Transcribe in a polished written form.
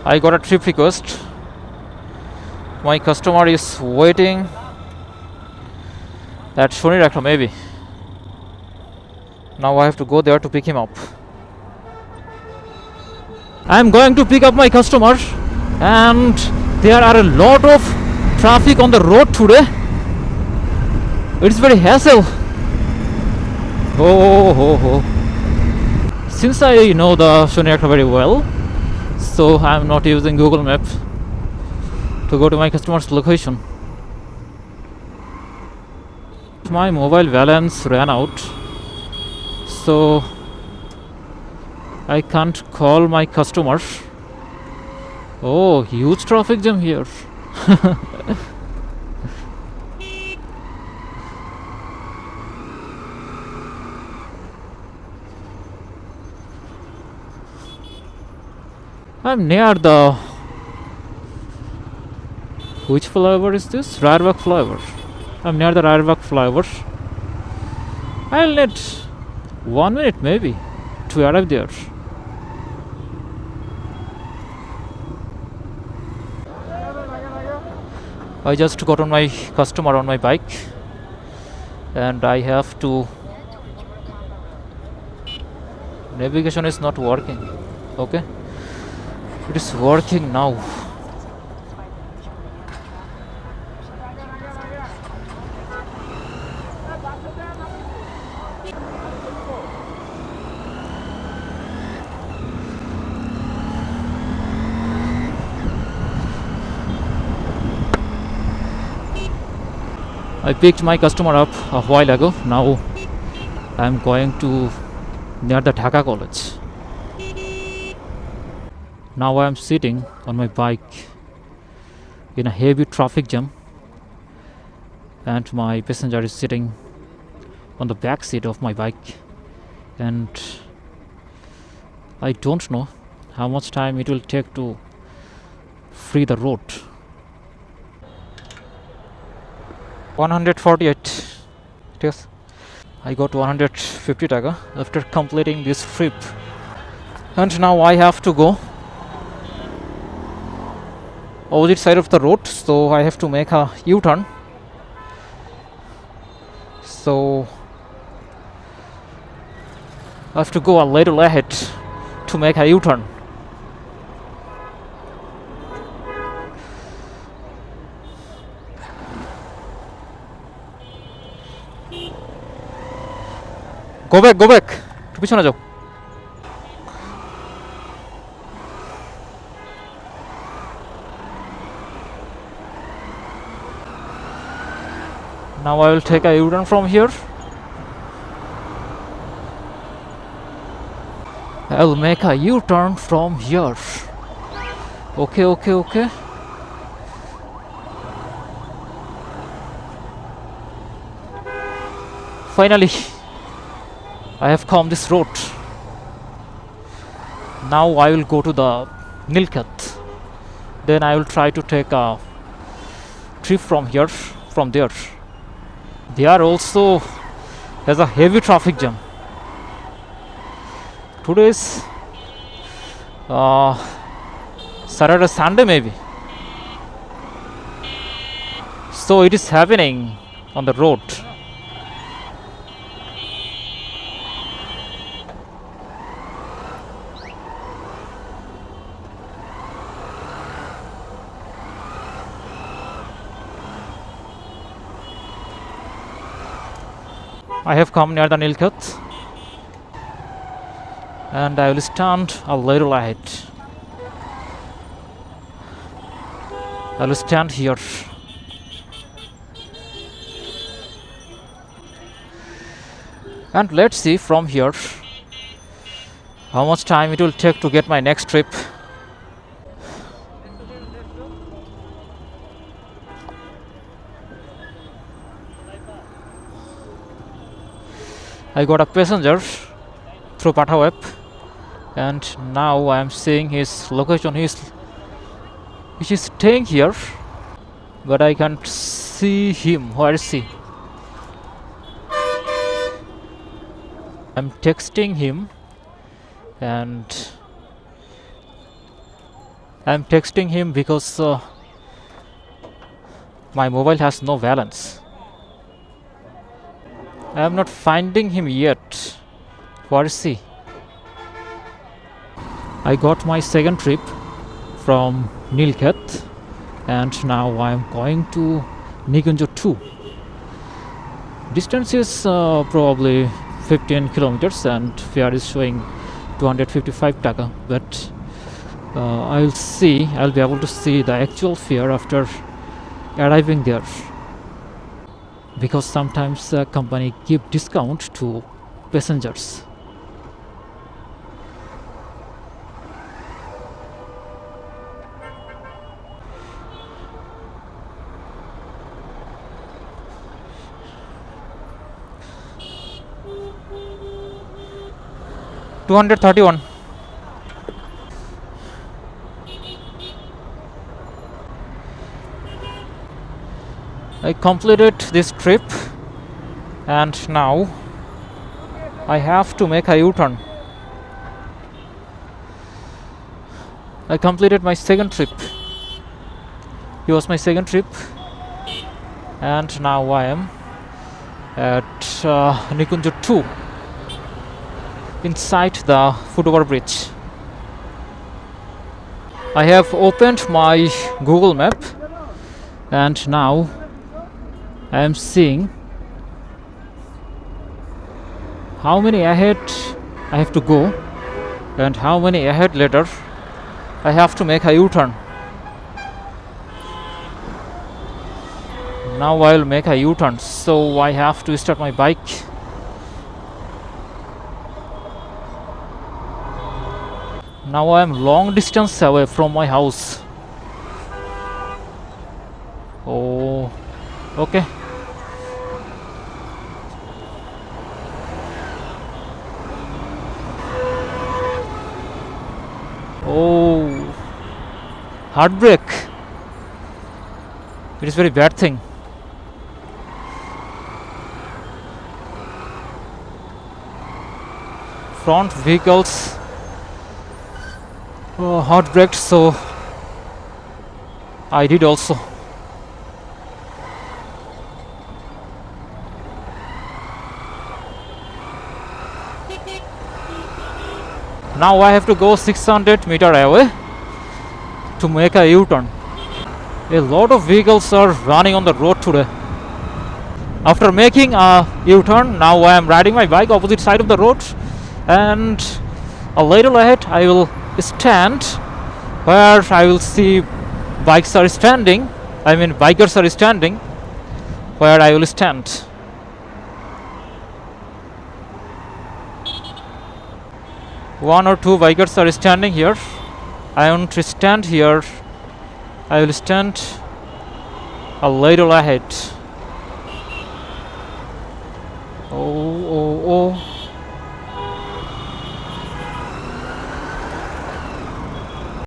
I got a trip request. My customer is waiting at Shonirakha maybe. Now I have to go there to pick him up. I am going to pick up my customer, and there are a lot of traffic on the road today. It's very hassle. Since I know the Shonirakha very well, so I am not using Google Map to go to my customer's location. My mobile balance ran out, so I can't call my customer. Oh, huge traffic jam here. I'm near the... Which flyover is this? Railway flyover. I'm near the railway flyover. I'll need 1 minute maybe to arrive there. I just got on my customer on my bike, and I have to... Navigation is not working. Okay, it is working now. I picked my customer up a while ago. Now I am going to near the Dhaka college. Now I am sitting on my bike in a heavy traffic jam, and my passenger is sitting on the back seat of my bike, and I don't know how much time it will take to free the road. 148. Yes, I got 150 taka after completing this trip, and now I have to go opposite side of the road, so I have to make a U-turn. So I have to go a little ahead to make a U-turn. Go back, go back. একটু পিছনে যাও। Now I will take a U-turn from here. I will make a U-turn from here. Okay, okay, okay. Finally, I have come this road. Now I will go to the Nilkhat. Then I will try to take a trip from here, from there. There also has a heavy traffic jam. Today is Saturday, Sunday maybe. So it is happening on the road. I have come near the Nilkhat, and I will stand a little ahead. I will stand here. And let's see from here how much time it will take to get my next trip. I got a passenger through Pata web, and now I am seeing his location. He is staying here, but I can't see him. Where is he? I'm texting him, and I'm texting him because my mobile has no balance. I am not finding him yet. Where is he? I got my second trip from Nilkhet, and now I am going to Nikunjo 2. Distance is probably 15 kilometers and fare is showing 255 taka, but I'll be able to see the actual fare after arriving there, because sometimes the company give discount to passengers. $231. I completed this trip and now I have to make a U-turn. I completed my second trip. It was my second trip, and now I am at Nikunjo 2, inside the footover bridge. I have opened my Google map and now I am seeing how many ahead I have to go and how many ahead later I have to make a U-turn. Now I will make a U-turn, so I have to start my bike. Now I am long distance away from my house. Oh, okay. Oh, heartbreak. It is very bad thing. Front vehicles hot braked, so I did also. Now I have to go 600 meter away to make a U-turn. A lot of vehicles are running on the road today. After making a U-turn, now I am riding my bike opposite side of the road, and a little ahead I will stand where I will see bikers are standing, where I will stand. One or two bikers are standing here. I want to stand here. I will stand a little ahead. Oh.